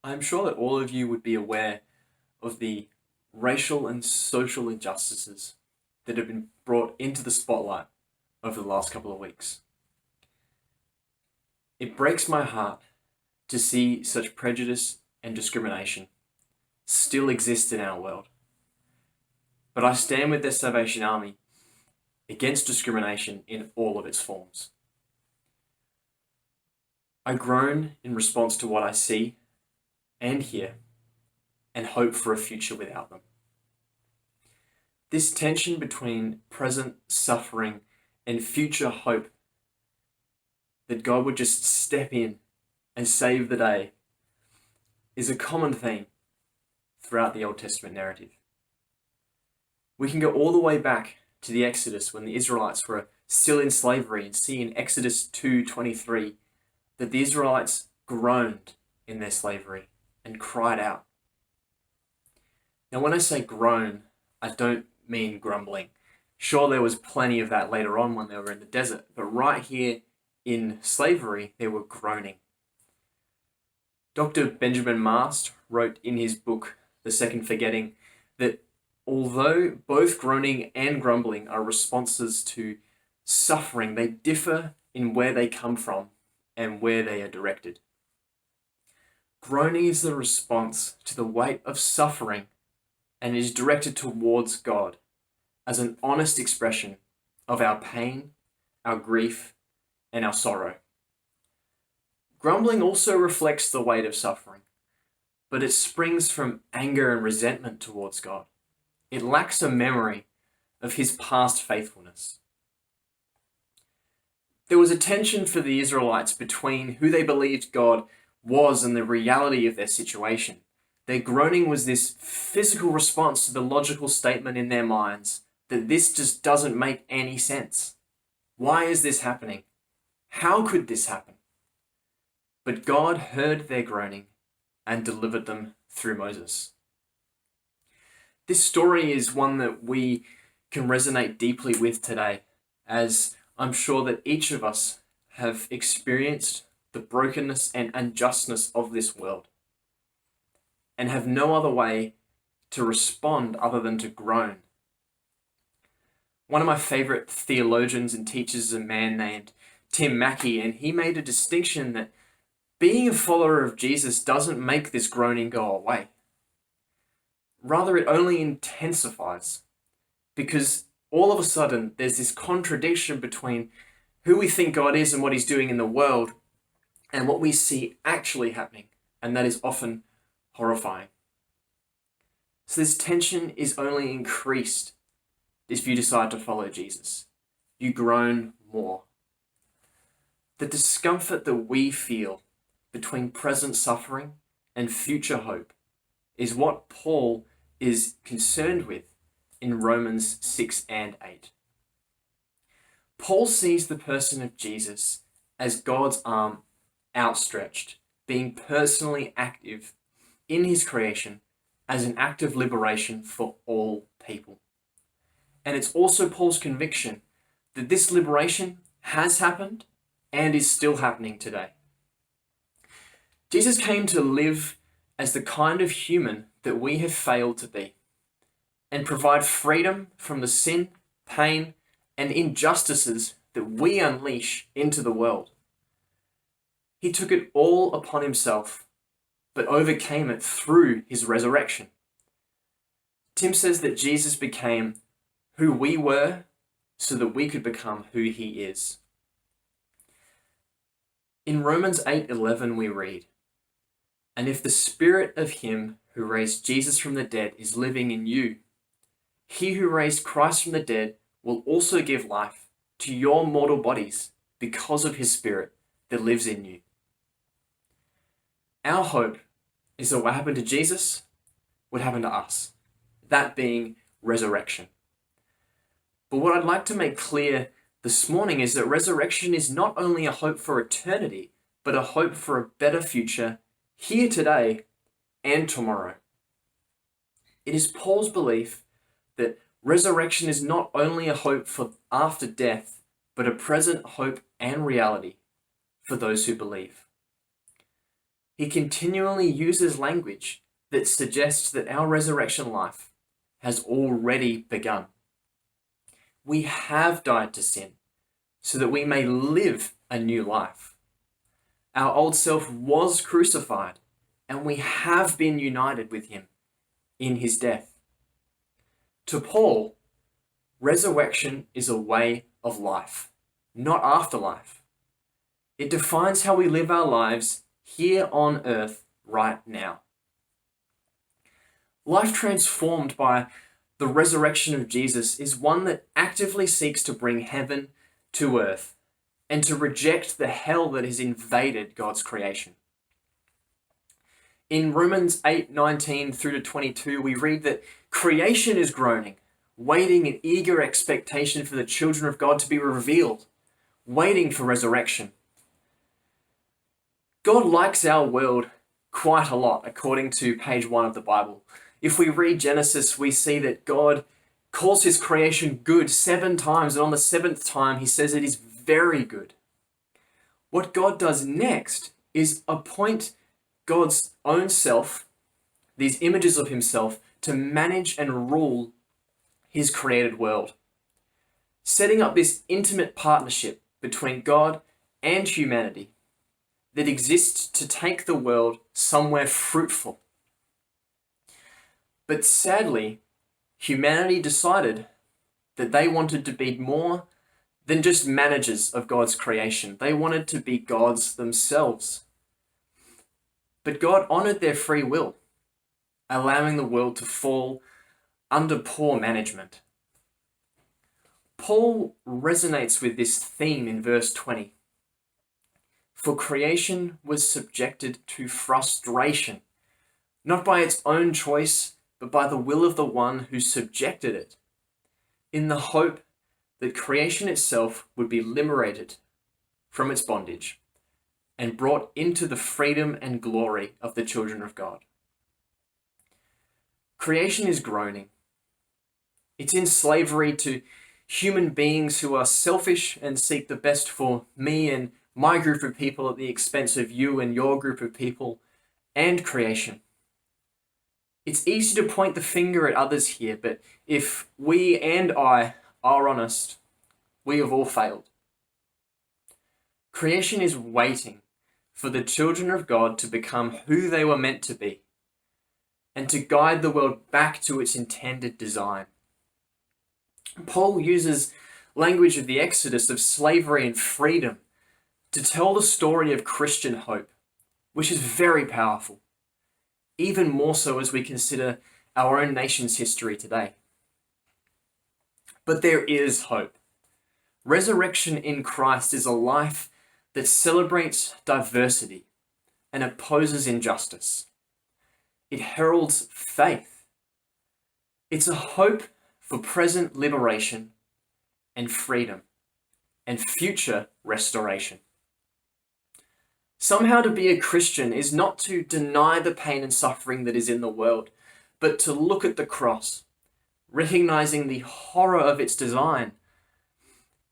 I'm sure that all of you would be aware of the racial and social injustices that have been brought into the spotlight over the last couple of weeks. It breaks my heart to see such prejudice and discrimination still exist in our world. But I stand with the Salvation Army against discrimination in all of its forms. I groan in response to what I see and hear, and hope for a future without them. This tension between present suffering and future hope, that God would just step in and save the day, is a common theme throughout the Old Testament narrative. We can go all the way back to the Exodus when the Israelites were still in slavery and see in Exodus 2:23 that the Israelites groaned in their slavery and cried out. Now, when I say groan, I don't mean grumbling. Sure, there was plenty of that later on when they were in the desert, but right here in slavery, they were groaning. Dr. Benjamin Mast wrote in his book, The Second Forgetting, that although both groaning and grumbling are responses to suffering, they differ in where they come from and where they are directed. Groaning is the response to the weight of suffering and is directed towards God as an honest expression of our pain, our grief, and our sorrow. Grumbling also reflects the weight of suffering, but it springs from anger and resentment towards God. It lacks a memory of his past faithfulness. There was a tension for the Israelites between who they believed God was and the reality of their situation. Their groaning was this physical response to the logical statement in their minds that this just doesn't make any sense. Why is this happening? How could this happen? But God heard their groaning and delivered them through Moses. This story is one that we can resonate deeply with today, as I'm sure that each of us have experienced the brokenness and unjustness of this world and have no other way to respond other than to groan. One of my favorite theologians and teachers is a man named Tim Mackey, and he made a distinction that being a follower of Jesus doesn't make this groaning go away. Rather, it only intensifies, because all of a sudden there's this contradiction between who we think God is and what he's doing in the world and what we see actually happening, and that is often horrifying. So this tension is only increased if you decide to follow Jesus. You groan more. The discomfort that we feel between present suffering and future hope is what Paul is concerned with in Romans 6 and 8. Paul sees the person of Jesus as God's arm outstretched, being personally active in his creation as an act of liberation for all people. And it's also Paul's conviction that this liberation has happened and is still happening today. Jesus came to live as the kind of human that we have failed to be and provide freedom from the sin, pain, and injustices that we unleash into the world. He took it all upon himself, but overcame it through his resurrection. Tim says that Jesus became who we were so that we could become who he is. In Romans 8:11 we read, "And if the spirit of him who raised Jesus from the dead is living in you, he who raised Christ from the dead will also give life to your mortal bodies because of his spirit that lives in you." Our hope is that what happened to Jesus would happen to us, that being resurrection. But what I'd like to make clear this morning is that resurrection is not only a hope for eternity, but a hope for a better future here today and tomorrow. It is Paul's belief that resurrection is not only a hope for after death, but a present hope and reality for those who believe. he continually uses language that suggests that our resurrection life has already begun. We have died to sin so that we may live a new life. Our old self was crucified, and we have been united with him in his death. To Paul, resurrection is a way of life, not afterlife. It defines how we live our lives here on earth right now. Life transformed by the resurrection of Jesus is one that actively seeks to bring heaven to earth and to reject the hell that has invaded God's creation. In Romans 8:19 through to 22, we read that creation is groaning, waiting in eager expectation for the children of God to be revealed, waiting for resurrection. God likes our world quite a lot, according to page 1 of the Bible. If we read Genesis, we see that God calls his creation good 7 times, and on the 7th time, he says it is very good. What God does next is appoint God's own self, these images of himself, to manage and rule his created world, setting up this intimate partnership between God and humanity that exists to take the world somewhere fruitful. But sadly, humanity decided that they wanted to be more than just managers of God's creation. They wanted to be gods themselves. But God honored their free will, allowing the world to fall under poor management. Paul resonates with this theme in verse 20. For creation was subjected to frustration, not by its own choice, but by the will of the one who subjected it, in the hope that creation itself would be liberated from its bondage and brought into the freedom and glory of the children of God. Creation is groaning. It's in slavery to human beings who are selfish and seek the best for me and my group of people at the expense of you and your group of people and creation. It's easy to point the finger at others here, but if we and I are honest, we have all failed. Creation is waiting for the children of God to become who they were meant to be and to guide the world back to its intended design. Paul uses language of the Exodus, of slavery and freedom, to tell the story of Christian hope, which is very powerful, even more so as we consider our own nation's history today. But there is hope. Resurrection in Christ is a life that celebrates diversity and opposes injustice. It heralds faith. It's a hope for present liberation and freedom and future restoration. Somehow to be a Christian is not to deny the pain and suffering that is in the world, but to look at the cross, recognizing the horror of its design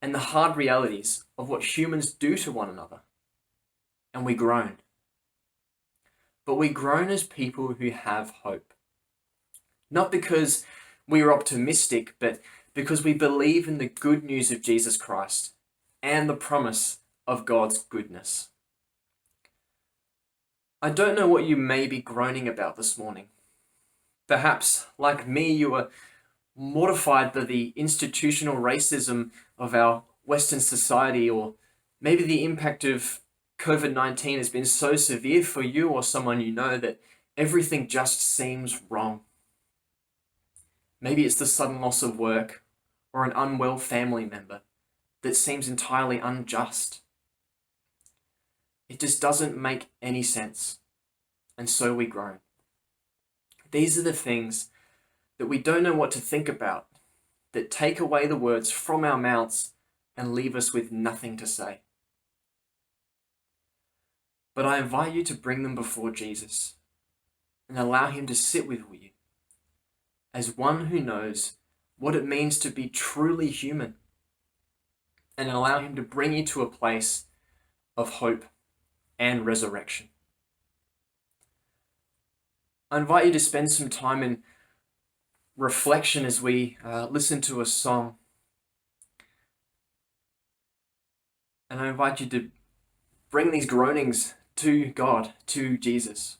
and the hard realities of what humans do to one another. And we groan. But we groan as people who have hope. Not because we are optimistic, but because we believe in the good news of Jesus Christ and the promise of God's goodness. I don't know what you may be groaning about this morning. Perhaps, like me, you are mortified by the institutional racism of our Western society, or maybe the impact of COVID-19 has been so severe for you or someone you know that everything just seems wrong. Maybe it's the sudden loss of work or an unwell family member that seems entirely unjust. It just doesn't make any sense, and so we groan. These are the things that we don't know what to think about, that take away the words from our mouths and leave us with nothing to say. But I invite you to bring them before Jesus and allow him to sit with you as one who knows what it means to be truly human, and allow him to bring you to a place of hope and resurrection. I invite you to spend some time in reflection as we listen to a song. And I invite you to bring these groanings to God, to Jesus.